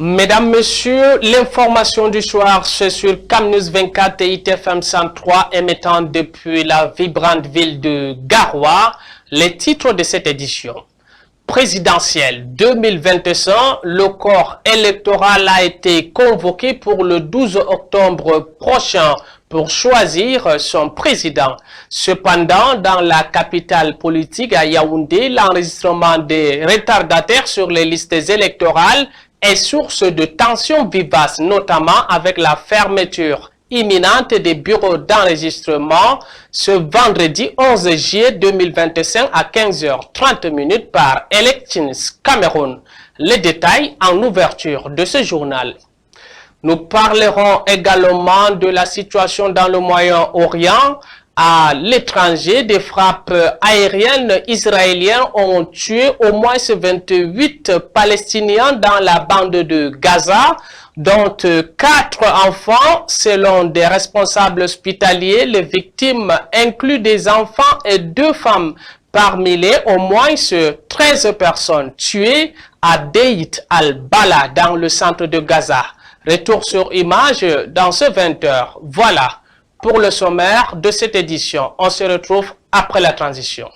Mesdames, Messieurs, l'information du soir, c'est sur CamNews 24 et ITFM 103 émettant depuis la vibrante ville de Garoua. Les titres de cette édition. Présidentielle 2025, le corps électoral a été convoqué pour le 12 octobre prochain pour choisir son président. Cependant, dans la capitale politique à Yaoundé, l'enregistrement des retardataires sur les listes électorales est source de tensions vivaces, notamment avec la fermeture imminente des bureaux d'enregistrement ce vendredi 11 juillet 2025 à 15h30 par Elections Cameroun. Les détails en ouverture de ce journal. Nous parlerons également de la situation dans le Moyen-Orient. À l'étranger, des frappes aériennes israéliennes ont tué au moins 28 Palestiniens dans la bande de Gaza, dont 4 enfants. Selon des responsables hospitaliers, les victimes incluent des enfants et 2 femmes. Parmi les au moins 13 personnes tuées à Deit al-Bala dans le centre de Gaza. Retour sur image dans ce 20h. Voilà pour le sommaire de cette édition. On se retrouve après la transition.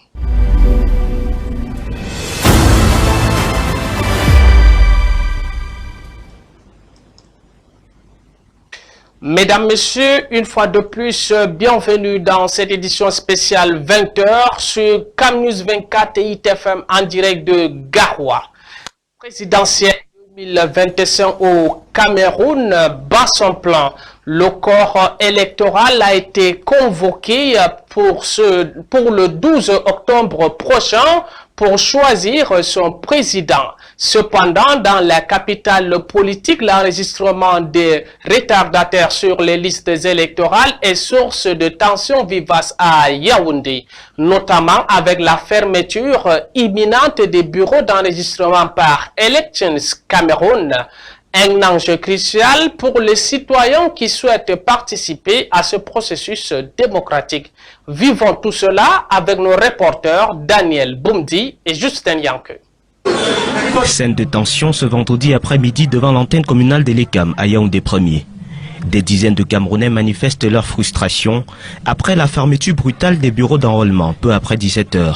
Mesdames, Messieurs, une fois de plus, bienvenue dans cette édition spéciale 20h sur CamNews 24 et ITFM en direct de Garoua. Présidentielle 2025 au Cameroun bat son plan. Le corps électoral a été convoqué pour le 12 octobre prochain pour choisir son président. Cependant, dans la capitale politique, l'enregistrement des retardataires sur les listes électorales est source de tensions vivaces à Yaoundé, notamment avec la fermeture imminente des bureaux d'enregistrement par Elections Cameroun. Un enjeu crucial pour les citoyens qui souhaitent participer à ce processus démocratique. Vivons tout cela avec nos reporters Daniel Boumdi et Justin Yanke. Scène de tension ce vendredi après-midi devant l'antenne communale de l'ECAM à Yaoundé 1er. Des dizaines de Camerounais manifestent leur frustration après la fermeture brutale des bureaux d'enrôlement peu après 17h.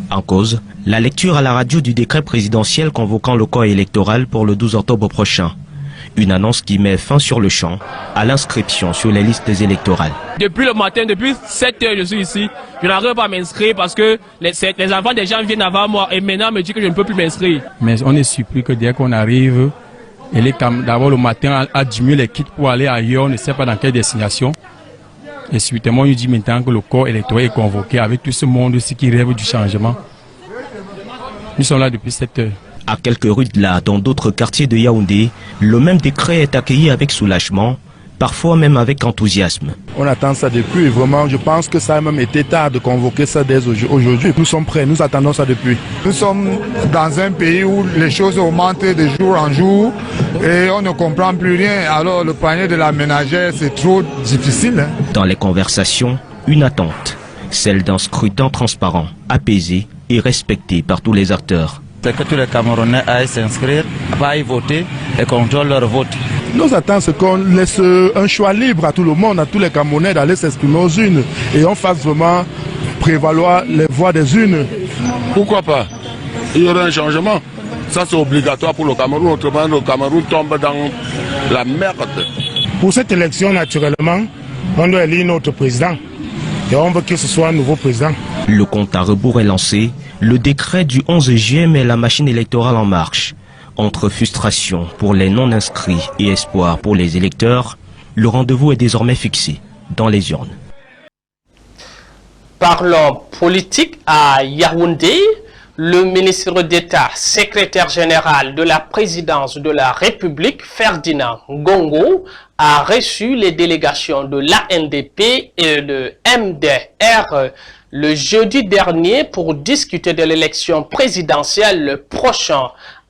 En cause, la lecture à la radio du décret présidentiel convoquant le corps électoral pour le 12 octobre prochain. Une annonce qui met fin sur le champ à l'inscription sur les listes électorales. Depuis le matin, depuis 7h, je suis ici. Je n'arrive pas à m'inscrire parce que les enfants des gens viennent avant moi et maintenant me disent que je ne peux plus m'inscrire. Mais on est surpris que dès qu'on arrive, d'abord le matin à diminuer les kits pour aller ailleurs, on ne sait pas dans quelle destination. Et subitement, il dit maintenant que le corps électoral est convoqué avec tout ce monde aussi qui rêve du changement. Nous sommes là depuis 7 heures. À quelques rues de là, dans d'autres quartiers de Yaoundé, le même décret est accueilli avec soulagement, parfois même avec enthousiasme. On attend ça depuis, vraiment, je pense que ça a même été tard de convoquer ça dès aujourd'hui. Nous sommes prêts, nous attendons ça depuis. Nous sommes dans un pays où les choses augmentent de jour en jour et on ne comprend plus rien. Alors le panier de la ménagère, c'est trop difficile. Dans les conversations, une attente, celle d'un scrutin transparent, apaisé et respecté par tous les acteurs. C'est que tous les Camerounais aillent s'inscrire, aillent voter et contrôlent leur vote. Nous attendons ce qu'on laisse un choix libre à tout le monde, à tous les Camerounais d'aller s'exprimer aux urnes et on fasse vraiment prévaloir les voix des urnes. Pourquoi pas? Il y aura un changement. Ça c'est obligatoire pour le Cameroun, autrement le Cameroun tombe dans la merde. Pour cette élection, naturellement, on doit élire notre président et on veut que ce soit un nouveau président. Le compte à rebours est lancé. Le décret du 11 juillet met la machine électorale en marche. Entre frustration pour les non-inscrits et espoir pour les électeurs, le rendez-vous est désormais fixé dans les urnes. Parlons politique à Yaoundé. Le ministre d'État, secrétaire général de la présidence de la République, Ferdinand Ngongo, a reçu les délégations de l'ANDP et de MDR le jeudi dernier pour discuter de l'élection présidentielle prochaine.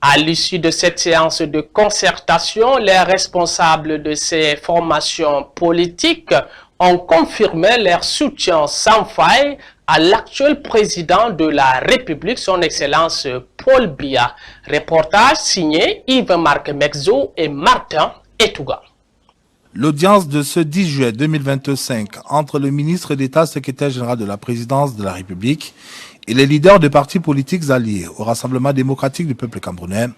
À l'issue de cette séance de concertation, les responsables de ces formations politiques ont confirmé leur soutien sans faille à l'actuel président de la République, son Excellence Paul Biya. Reportage signé Yves-Marc Mexo et Martin Etouga. L'audience de ce 10 juillet 2025 entre le ministre d'État, secrétaire général de la présidence de la République et les leaders des partis politiques alliés au Rassemblement démocratique du peuple camerounais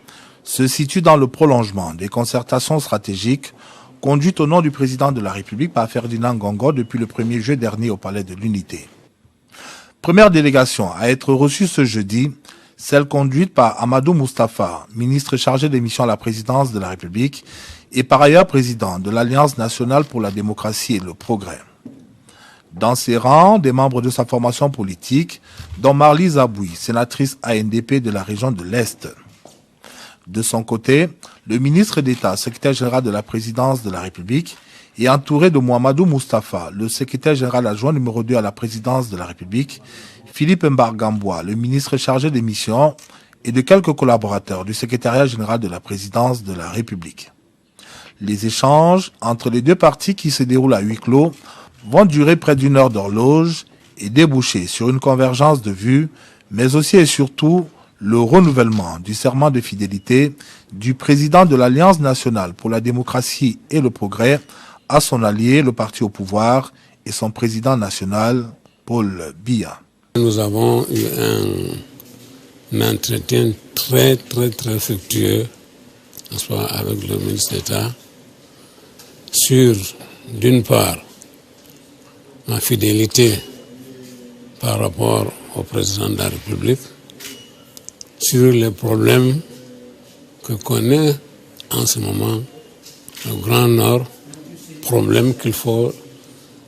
se situe dans le prolongement des concertations stratégiques conduites au nom du président de la République par Ferdinand Ngongo depuis le 1er juillet dernier au Palais de l'Unité. Première délégation à être reçue ce jeudi, celle conduite par Amadou Moustapha, ministre chargé des missions à la présidence de la République et par ailleurs président de l'Alliance nationale pour la démocratie et le progrès. Dans ses rangs, des membres de sa formation politique, dont Marly Zaboui, sénatrice ANDP de la région de l'Est. De son côté, le ministre d'État, secrétaire général de la présidence de la République, est entouré de Mohamedou Moustapha, le secrétaire général adjoint numéro 2 à la présidence de la République, Philippe Mbargambois, le ministre chargé des missions, et de quelques collaborateurs du secrétariat général de la présidence de la République. Les échanges entre les deux parties qui se déroulent à huis clos vont durer près d'une heure d'horloge et déboucher sur une convergence de vues, mais aussi et surtout le renouvellement du serment de fidélité du président de l'Alliance nationale pour la démocratie et le progrès à son allié, le parti au pouvoir, et son président national, Paul Biya. Nous avons eu un entretien très fructueux avec le ministre d'État sur, d'une part, ma fidélité par rapport au président de la République, sur les problèmes que connaît en ce moment le Grand Nord, problèmes qu'il faut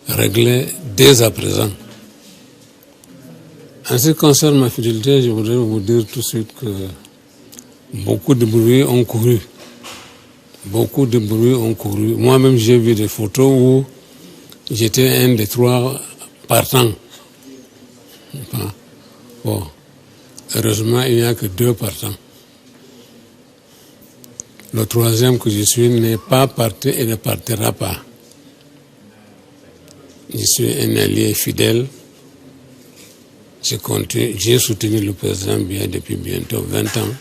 régler dès à présent. En ce qui concerne ma fidélité, je voudrais vous dire tout de suite que beaucoup de bruits ont couru. Beaucoup de bruits ont couru. Moi-même, j'ai vu des photos où j'étais un des 3 partants. Bon. Heureusement, il n'y a que 2 partants. Le 3e que je suis n'est pas parti et ne partira pas. Je suis un allié fidèle. J'ai soutenu le président Biya depuis bientôt 20 ans.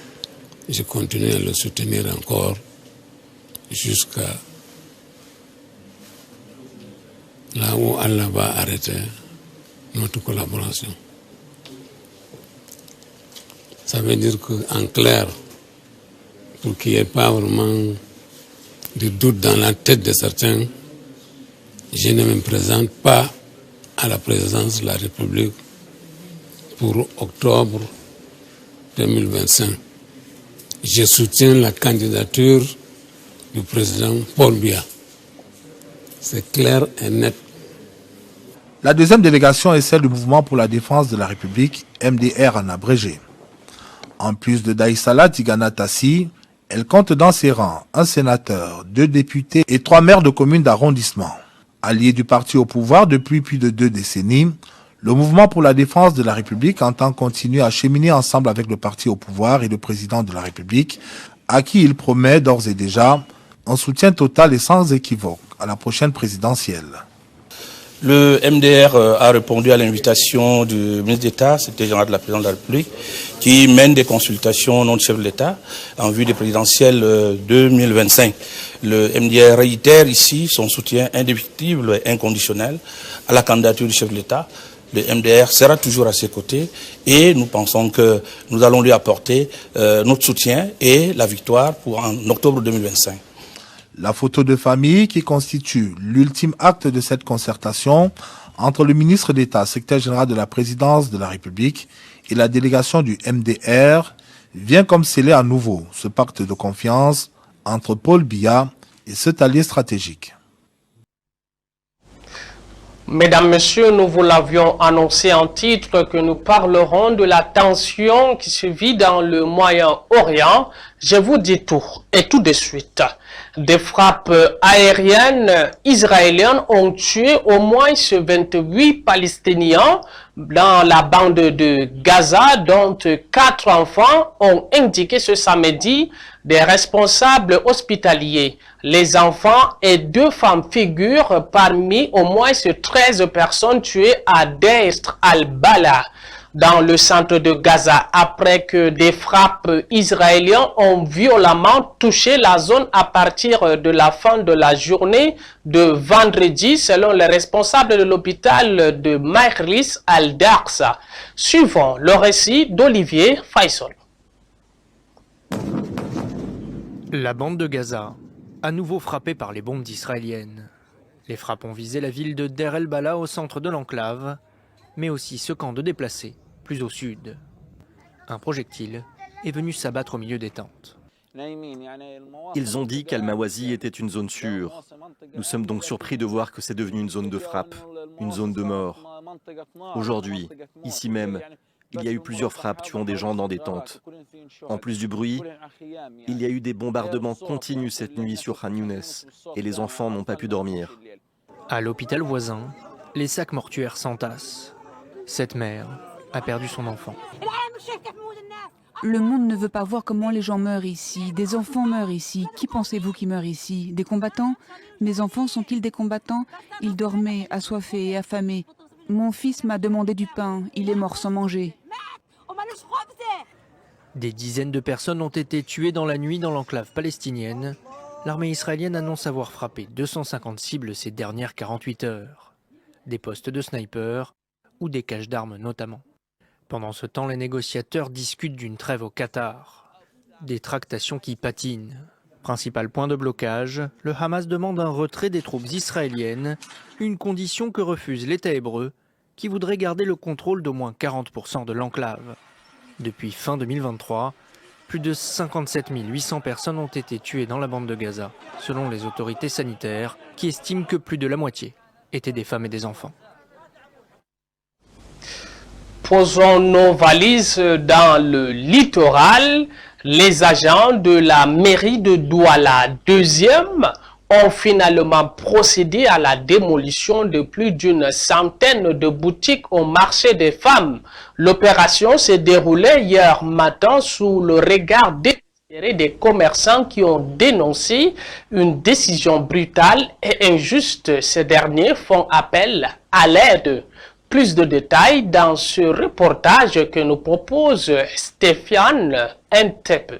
Je continue à le soutenir encore jusqu'à là où Allah va arrêter notre collaboration. Ça veut dire qu'en clair, pour qu'il n'y ait pas vraiment de doute dans la tête de certains, je ne me présente pas à la présidence de la République pour octobre 2025. Je soutiens la candidature du président Paul Biya. C'est clair et net. La deuxième délégation est celle du Mouvement pour la défense de la République, MDR en abrégé. En plus de Daïsala Tigana Tassi, elle compte dans ses rangs un sénateur, 2 députés et 3 maires de communes d'arrondissement. Allié du parti au pouvoir depuis plus de 2 décennies, le Mouvement pour la défense de la République entend continuer à cheminer ensemble avec le parti au pouvoir et le président de la République, à qui il promet d'ores et déjà un soutien total et sans équivoque à la prochaine présidentielle. Le MDR a répondu à l'invitation du ministre d'État, secrétaire général de la présidence de la République, qui mène des consultations au nom du chef de l'État en vue des présidentielles 2025. Le MDR réitère ici son soutien indéfectible et inconditionnel à la candidature du chef de l'État. Le MDR sera toujours à ses côtés et nous pensons que nous allons lui apporter notre soutien et la victoire en octobre 2025. La photo de famille qui constitue l'ultime acte de cette concertation entre le ministre d'État, secrétaire général de la présidence de la République et la délégation du MDR vient comme sceller à nouveau ce pacte de confiance entre Paul Biya et cet allié stratégique. Mesdames, Messieurs, nous vous l'avions annoncé en titre que nous parlerons de la tension qui se vit dans le Moyen-Orient. Je vous dis tout et tout de suite. Des frappes aériennes israéliennes ont tué au moins 28 Palestiniens dans la bande de Gaza, dont 4 enfants ont indiqué ce samedi des responsables hospitaliers. Les enfants et 2 femmes figurent parmi au moins 13 personnes tuées à Deir al-Bala, dans le centre de Gaza, après que des frappes israéliennes ont violemment touché la zone à partir de la fin de la journée de vendredi, selon les responsables de l'hôpital de Maïris al-Darsa. Suivant le récit d'Olivier Faisal. La bande de Gaza, à nouveau frappée par les bombes israéliennes. Les frappes ont visé la ville de Deir el-Bala au centre de l'enclave, mais aussi ce camp de déplacés, plus au sud. Un projectile est venu s'abattre au milieu des tentes. Ils ont dit qu'Al-Mawazi était une zone sûre. Nous sommes donc surpris de voir que c'est devenu une zone de frappe, une zone de mort. Aujourd'hui, ici même, il y a eu plusieurs frappes tuant des gens dans des tentes. En plus du bruit, il y a eu des bombardements continus cette nuit sur Khan Younes et les enfants n'ont pas pu dormir. À l'hôpital voisin, les sacs mortuaires s'entassent. Cette mère a perdu son enfant. Le monde ne veut pas voir comment les gens meurent ici. Des enfants meurent ici. Qui pensez-vous qui meurt ici? Des combattants? Mes enfants sont-ils des combattants? Ils dormaient, assoiffés et affamés. Mon fils m'a demandé du pain. Il est mort sans manger. Des dizaines de personnes ont été tuées dans la nuit dans l'enclave palestinienne. L'armée israélienne annonce avoir frappé 250 cibles ces dernières 48 heures. Des postes de snipers ou des caches d'armes notamment. Pendant ce temps, les négociateurs discutent d'une trêve au Qatar. Des tractations qui patinent. Principal point de blocage, le Hamas demande un retrait des troupes israéliennes, une condition que refuse l'État hébreu, qui voudrait garder le contrôle d'au moins 40% de l'enclave. Depuis fin 2023, plus de 57 800 personnes ont été tuées dans la bande de Gaza, selon les autorités sanitaires, qui estiment que plus de la moitié étaient des femmes et des enfants. Posons nos valises dans le littoral. Les agents de la mairie de Douala 2e ont finalement procédé à la démolition de plus d'une centaine de boutiques au marché des femmes. L'opération s'est déroulée hier matin sous le regard désespéré des commerçants qui ont dénoncé une décision brutale et injuste. Ces derniers font appel à l'aide. Plus de détails dans ce reportage que nous propose Stéphane Ntepe.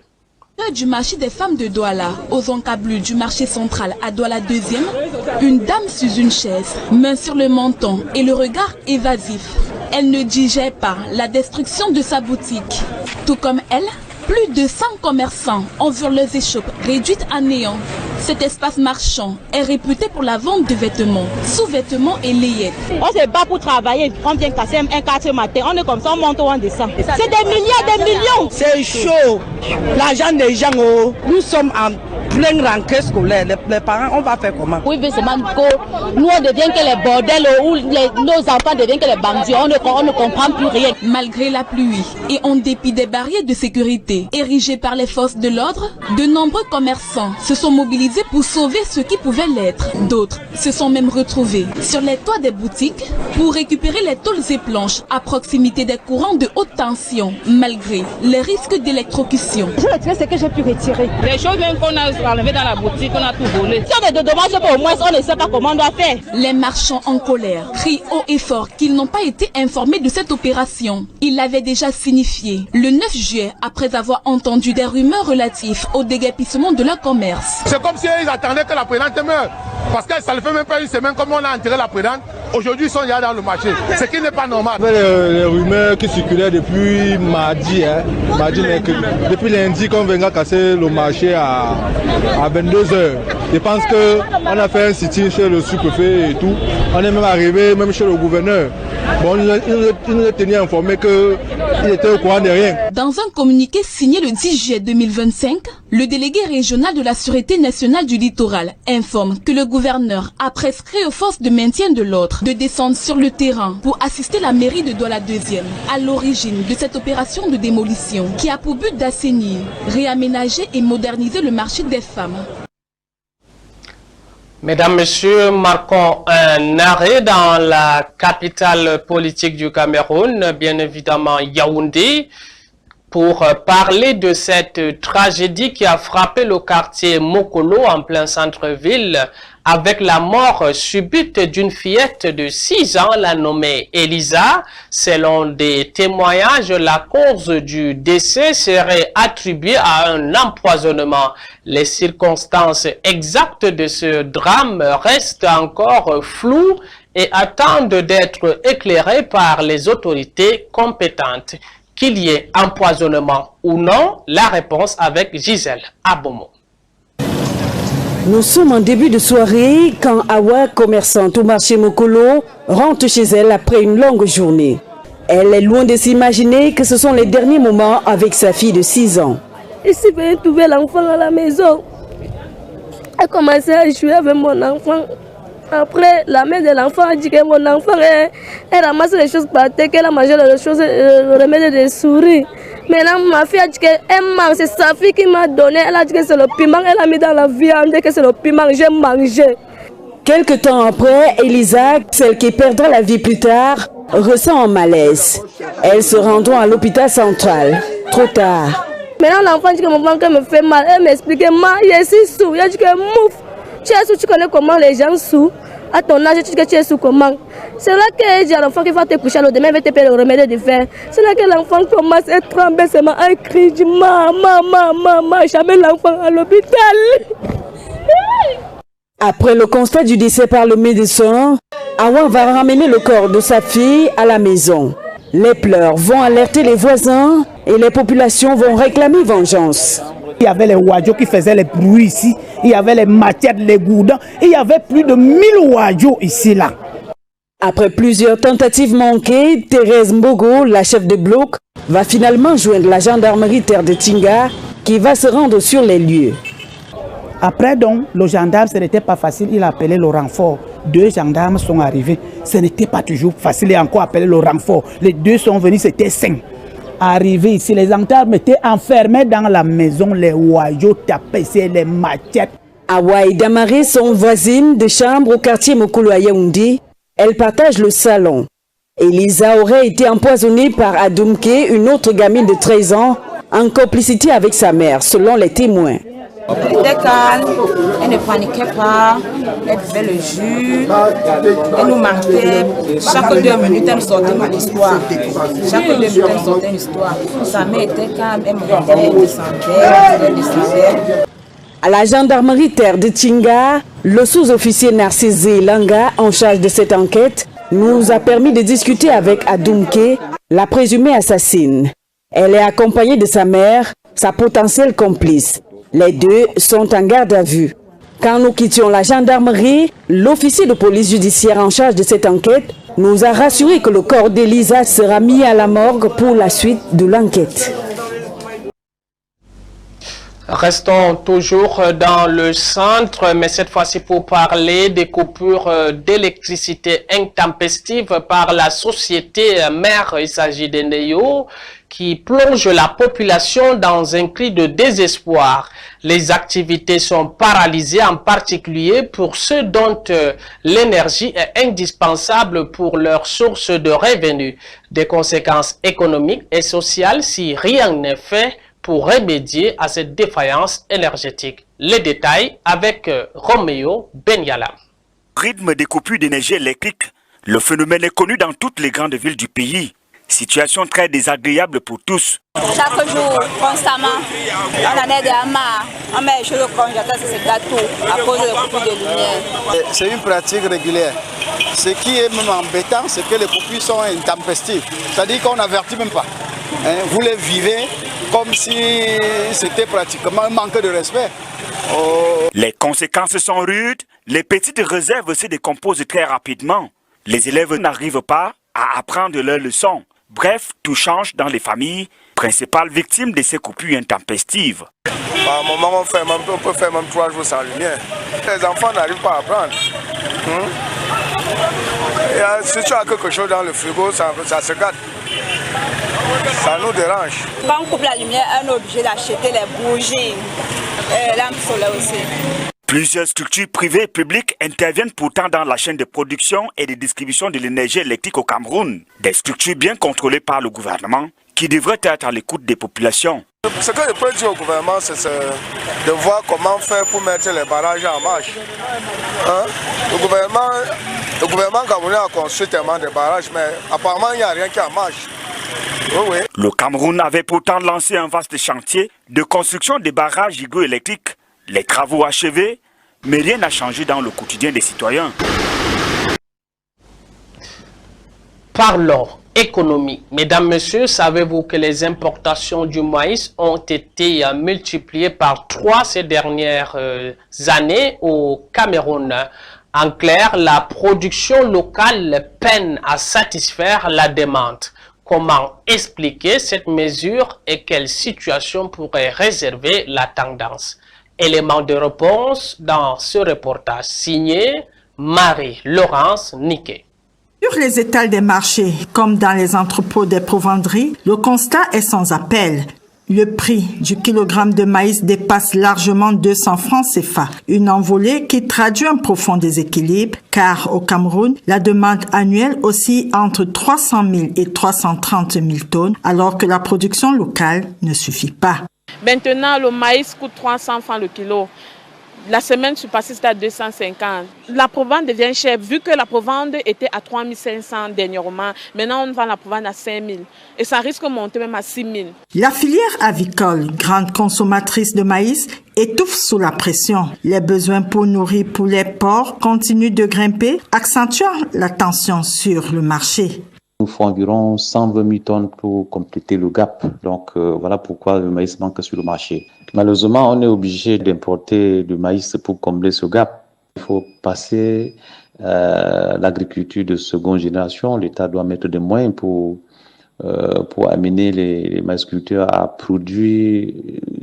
Du marché des femmes de Douala aux encablures du marché central à Douala 2e, une dame sous une chaise, main sur le menton et le regard évasif. Elle ne digère pas la destruction de sa boutique. Tout comme elle, plus de 100 commerçants ont vu leurs échoppes réduites à néant. Cet espace marchand est réputé pour la vente de vêtements, sous-vêtements et layettes. On se bat pour travailler, on vient casser un 4 matin, on est comme ça, on monte, on descend. C'est des milliards, des millions. C'est chaud. L'argent des gens, nous sommes en pleine rentrée scolaire. Les parents, on va faire comment? Oui, mais c'est même que nous on devient que les bordels ou nos enfants deviennent que les bandits, on ne comprend plus rien. Malgré la pluie et en dépit des barrières de sécurité érigées par les forces de l'ordre, de nombreux commerçants se sont mobilisés pour sauver ce qui pouvait l'être. D'autres se sont même retrouvés sur les toits des boutiques pour récupérer les tôles et planches à proximité des courants de haute tension, malgré les risques d'électrocution. Je retire ce que j'ai pu retirer. Les choses même qu'on a enlevées dans la boutique, on a tout volé. Si on est de dommages, au moins on ne sait pas comment on doit faire. Les marchands en colère crient haut et fort qu'ils n'ont pas été informés de cette opération. Ils l'avaient déjà signifié le 9 juillet après avoir entendu des rumeurs relatives au déguerpissement de leur commerce. C'est comme si ils attendaient que la présidente meure. Parce que ça ne fait même pas une semaine comme on a enterré la présidente. Aujourd'hui, ils sont déjà dans le marché. Ce qui n'est pas normal. Les rumeurs qui circulaient depuis mardi, depuis lundi qu'on viendra casser le marché à 22h. Je pense qu'on a fait un sit-in chez le sous-préfet et tout. On est même arrivé même chez le gouverneur. Bon, il nous a tenu informés qu'il était au courant de rien. Dans un communiqué signé le 10 juillet 2025, le délégué régional de la Sûreté nationale du littoral informe que le gouverneur a prescrit aux forces de maintien de l'ordre de descendre sur le terrain pour assister la mairie de Douala 2e à l'origine de cette opération de démolition qui a pour but d'assainir, réaménager et moderniser le marché des femmes. Mesdames, Messieurs, marquons un arrêt dans la capitale politique du Cameroun, bien évidemment Yaoundé, pour parler de cette tragédie qui a frappé le quartier Mokolo en plein centre-ville avec la mort subite d'une fillette de 6 ans, la nommée Elisa. Selon des témoignages, la cause du décès serait attribuée à un empoisonnement. Les circonstances exactes de ce drame restent encore floues et attendent d'être éclairées par les autorités compétentes. Qu'il y ait empoisonnement ou non, la réponse avec Gisèle Abomo. Nous sommes en début de soirée quand Awa, commerçante au marché Mokolo, rentre chez elle après une longue journée. Elle est loin de s'imaginer que ce sont les derniers moments avec sa fille de 6 ans. Ici, je trouver l'enfant à la maison. Elle a commencé à jouer avec mon enfant. Après, la mère de l'enfant a dit que mon enfant, elle ramasse les choses par terre, qu'elle a mangé les choses, le remède des souris. Maintenant, ma fille a dit qu'elle mange, c'est sa fille qui m'a donné. Elle a dit que c'est le piment, elle a mis dans la viande, que c'est le piment, j'ai mangé. Quelque temps après, Elisa, celle qui perdra la vie plus tard, ressent un malaise. Elle se rendra à l'hôpital central. Trop tard. Maintenant, l'enfant dit que mon ventre me fait mal. Elle m'explique, ma, je suis sous. Elle dit que mouf. Tu es sous, tu connais comment les gens sous. À ton âge, tu dis que tu es sous comment. C'est là qu'elle dit à l'enfant qu'il va te coucher, le demain, il va te payer le remède de fer. C'est là que l'enfant commence à trembler, c'est un cri, dit maman, jamais l'enfant à l'hôpital. Après le constat du décès par le médecin, Awa va ramener le corps de sa fille à la maison. Les pleurs vont alerter les voisins et les populations vont réclamer vengeance. Il y avait les wadjo qui faisaient les bruits ici, il y avait les machettes, les goudins, il y avait plus de 1000 wadjo ici là. Après plusieurs tentatives manquées, Thérèse Mbogo, la chef de bloc, va finalement joindre la gendarmerie terre de Tinga qui va se rendre sur les lieux. Après donc, le gendarme, ce n'était pas facile, il a appelé le renfort. 2 gendarmes sont arrivés, ce n'était pas toujours facile, il a encore appelé le renfort. Les 2 sont venus, c'était 5. Arrivé ici, les gendarmes étaient enfermés dans la maison, les wadjo tapaient, les machettes. Awa et Damari sont voisines de chambre au quartier Mokolo à Yaoundé. Elles partagent le salon. Elisa aurait été empoisonnée par Adoumke, une autre gamine de 13 ans, en complicité avec sa mère, selon les témoins. Elle était calme, elle ne paniquait pas, elle buvait le jus, elle nous marquait. Chaque 2 minutes, elle nous sortait une histoire. Chaque 2 minutes, elle sortait une histoire. Sa mère était calme, elle montait, elle descendait. À la gendarmerie terre de Tinga, le sous-officier Narcisse Langa, en charge de cette enquête, nous a permis de discuter avec Adoumke, la présumée assassine. Elle est accompagnée de sa mère, sa potentielle complice. Les 2 sont en garde à vue. Quand nous quittions la gendarmerie, l'officier de police judiciaire en charge de cette enquête nous a rassuré que le corps d'Elisa sera mis à la morgue pour la suite de l'enquête. Restons toujours dans le centre, mais cette fois-ci pour parler des coupures d'électricité intempestives par la société mère. Il s'agit d'Eneo qui plonge la population dans un cri de désespoir. Les activités sont paralysées, en particulier pour ceux dont l'énergie est indispensable pour leur source de revenus. Des conséquences économiques et sociales si rien n'est fait pour remédier à cette défaillance énergétique. Les détails avec Roméo Benyalam. Rythme des coupures d'énergie électrique. Le phénomène est connu dans toutes les grandes villes du pays. Situation très désagréable pour tous. Chaque jour, constamment, on en est des marre. On met les choses au congélateur, c'est gâteau à cause de la coupure de lumière. C'est une pratique régulière. Ce qui est même embêtant, c'est que les coupures sont intempestives. C'est-à-dire qu'on n'avertit même pas. Vous les vivez comme si c'était pratiquement un manque de respect. Les conséquences sont rudes. Les petites réserves se décomposent très rapidement. Les élèves n'arrivent pas à apprendre leurs leçons. Bref, tout change dans les familles, principales victimes de ces coupures intempestives. À un moment, on peut faire même 3 jours sans lumière. Les enfants n'arrivent pas à apprendre. Si tu as quelque chose dans le frigo, ça se gâte. Ça nous dérange. Quand on coupe la lumière, on est obligé d'acheter les bougies et les lampes solaires aussi. Plusieurs structures privées et publiques interviennent pourtant dans la chaîne de production et de distribution de l'énergie électrique au Cameroun. Des structures bien contrôlées par le gouvernement qui devrait être à l'écoute des populations. Ce que je peux dire au gouvernement, c'est de voir comment faire pour mettre les barrages en marche. Hein? Le gouvernement camerounais a construit tellement de barrages, mais apparemment il n'y a rien qui en marche. Oui. Le Cameroun avait pourtant lancé un vaste chantier de construction des barrages hydroélectriques. Les travaux achevés, mais rien n'a changé dans le quotidien des citoyens. Parlons économie. Mesdames, Messieurs, savez-vous que les importations du maïs ont été multipliées par 3 ces dernières années au Cameroun? En clair, la production locale peine à satisfaire la demande. Comment expliquer cette mesure et quelle situation pourrait réserver la tendance? Élément de réponse dans ce reportage signé Marie-Laurence Niquet. Sur les étals des marchés, comme dans les entrepôts des provenderies, le constat est sans appel. Le prix du kilogramme de maïs dépasse largement 200 francs CFA, une envolée qui traduit un profond déséquilibre, car au Cameroun, la demande annuelle oscille entre 300 000 et 330 000 tonnes, alors que la production locale ne suffit pas. Maintenant, le maïs coûte 300 francs le kilo. La semaine passée, c'était à 250. La provende devient chère, vu que la provende était à 3500 dernièrement. Maintenant, on vend la provende à 5000. Et ça risque de monter même à 6000. La filière avicole, grande consommatrice de maïs, étouffe sous la pression. Les besoins pour nourrir poulets, porcs continuent de grimper, accentuant la tension sur le marché. Il faut environ 120 000 tonnes pour compléter le gap. Donc voilà pourquoi le maïs manque sur le marché. Malheureusement, on est obligé d'importer du maïs pour combler ce gap. Il faut passer l'agriculture de seconde génération. L'État doit mettre des moyens pour amener les maïsculteurs à produire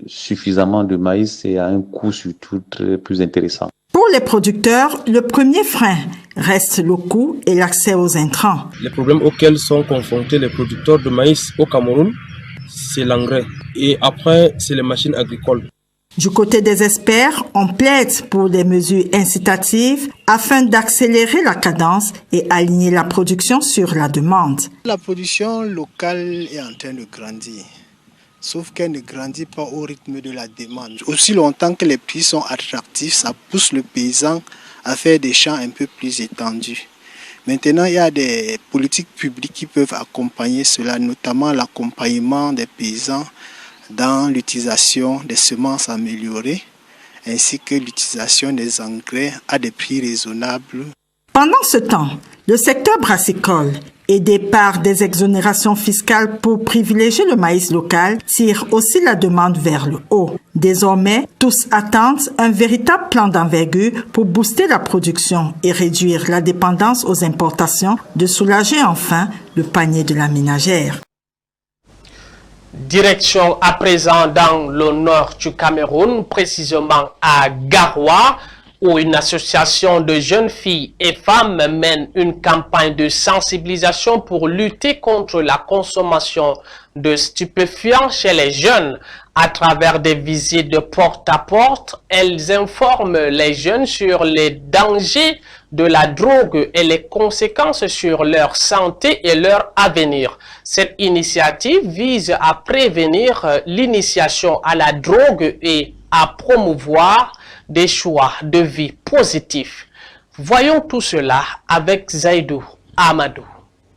suffisamment de maïs et à un coût surtout très plus intéressant. Pour les producteurs, le premier frein reste le coût et l'accès aux intrants. Les problèmes auxquels sont confrontés les producteurs de maïs au Cameroun, c'est l'engrais. Et après, c'est les machines agricoles. Du côté des experts, on plaide pour des mesures incitatives afin d'accélérer la cadence et aligner la production sur la demande. La production locale est en train de grandir. Sauf qu'elle ne grandit pas au rythme de la demande. Aussi longtemps que les prix sont attractifs, ça pousse le paysan à faire des champs un peu plus étendus. Maintenant, il y a des politiques publiques qui peuvent accompagner cela, notamment l'accompagnement des paysans dans l'utilisation des semences améliorées, ainsi que l'utilisation des engrais à des prix raisonnables. Pendant ce temps, le secteur brassicole, aidé par des exonérations fiscales pour privilégier le maïs local, tire aussi la demande vers le haut. Désormais, tous attendent un véritable plan d'envergure pour booster la production et réduire la dépendance aux importations, de soulager enfin le panier de la ménagère. Direction à présent dans le nord du Cameroun, précisément à Garoua, où une association de jeunes filles et femmes mène une campagne de sensibilisation pour lutter contre la consommation de stupéfiants chez les jeunes. À travers des visites de porte à porte, elles informent les jeunes sur les dangers de la drogue et les conséquences sur leur santé et leur avenir. Cette initiative vise à prévenir l'initiation à la drogue et à promouvoir des choix de vie positifs. Voyons tout cela avec Zaïdou Amadou.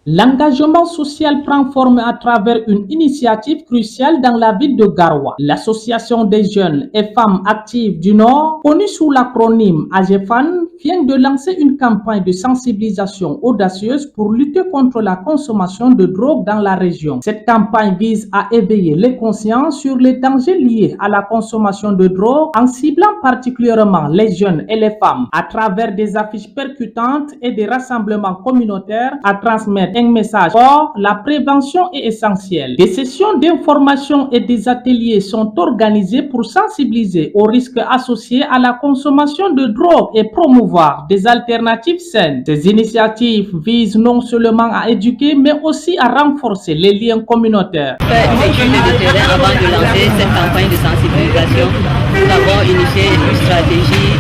L'engagement social prend forme à travers une initiative cruciale dans la ville de Garoua. L'association des jeunes et femmes actives du Nord, connue sous l'acronyme AGEFAN, vient de lancer une campagne de sensibilisation audacieuse pour lutter contre la consommation de drogue dans la région. Cette campagne vise à éveiller les consciences sur les dangers liés à la consommation de drogue en ciblant particulièrement les jeunes et les femmes à travers des affiches percutantes et des rassemblements communautaires à transmettre un message fort. La prévention est essentielle. Des sessions d'information et des ateliers sont organisés pour sensibiliser aux risques associés à la consommation de drogue et promouvoir des alternatives saines. Ces initiatives visent non seulement à éduquer, mais aussi à renforcer les liens communautaires. Une étude de terrain avant de lancer cette campagne de sensibilisation. Nous avons initié une stratégie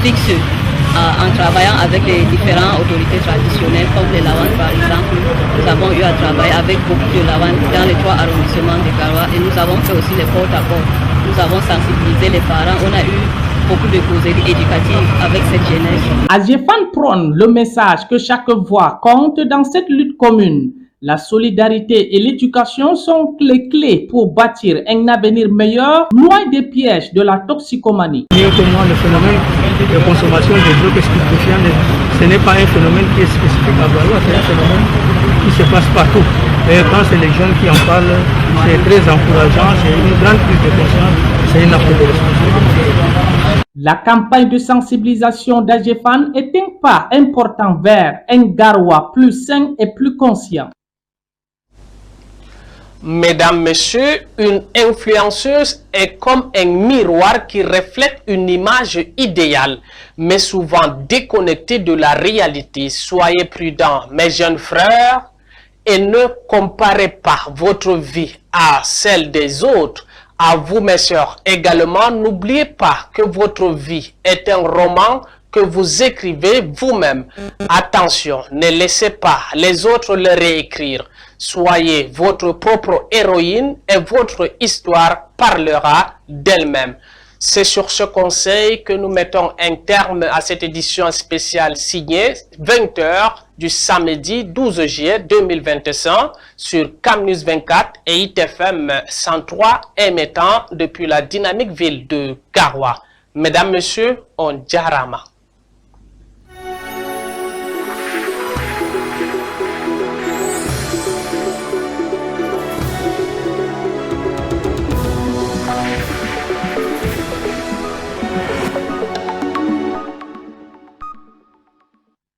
fixe En travaillant avec les différentes autorités traditionnelles, comme les Lawan par exemple, nous avons eu à travailler avec beaucoup de Lawan dans les 3 arrondissements de Garoua et nous avons fait aussi les porte-à-porte. Nous avons sensibilisé les parents, on a eu beaucoup de causeries éducatives avec cette jeunesse. AGEFAN prône le message que chaque voix compte dans cette lutte commune. La solidarité et l'éducation sont les clés pour bâtir un avenir meilleur, loin des pièges de la toxicomanie. Mieux que moi, le phénomène de consommation de drogues stupéfiantes, ce n'est pas un phénomène qui est spécifique à Garoua, c'est un phénomène qui se passe partout. Et quand c'est les jeunes qui en parlent, c'est très encourageant, c'est une grande prise de conscience, c'est une acte de responsabilité. La campagne de sensibilisation d'AGEFAN est un pas important vers un Garoua plus sain et plus conscient. Mesdames, Messieurs, une influenceuse est comme un miroir qui reflète une image idéale, mais souvent déconnectée de la réalité. Soyez prudents, mes jeunes frères, et ne comparez pas votre vie à celle des autres. À vous, mes sœurs, également, n'oubliez pas que votre vie est un roman que vous écrivez vous-même. Attention, ne laissez pas les autres le réécrire. Soyez votre propre héroïne et votre histoire parlera d'elle-même. C'est sur ce conseil que nous mettons un terme à cette édition spéciale signée 20h du samedi 12 juillet 2025 sur Camnews 24 et ITFM 103 émettant depuis la dynamique ville de Garoua. Mesdames, Messieurs, on jarama.